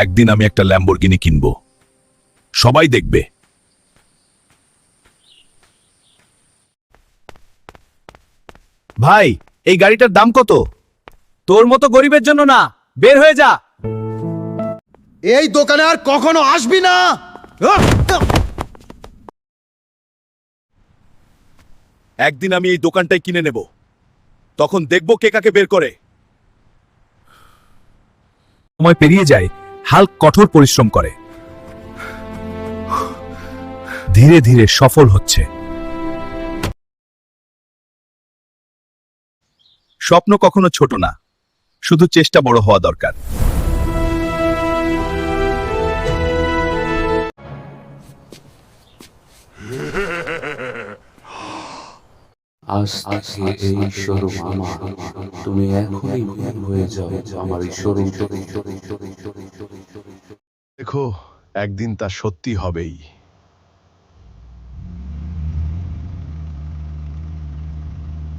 একদিন আমি একটা ল্যাম্বরগিনি কিনব, সবাই দেখবে। ভাই, এই গাড়িটার দাম কত? তোর মতো গরিবের জন্য না, বের হয়ে যা। এই দোকানে আর কখনো আসবি না। একদিন আমি এই দোকানটাই কিনে নেব, তখন দেখব কে কাকে বের করে। সময় পেরিয়ে যায়, হাল্ক কঠোর পরিশ্রম করে, ধীরে ধীরে সফল হচ্ছে। স্বপ্ন কখনো ছোট না, শুধু চেষ্টা বড় হওয়া দরকার। আজ থেকে এই শোরুম আমার, তুমি এখনই বের হয়ে যাও আমার এই শোরুম থেকে। দেখো, একদিন তা সত্যি হবেই।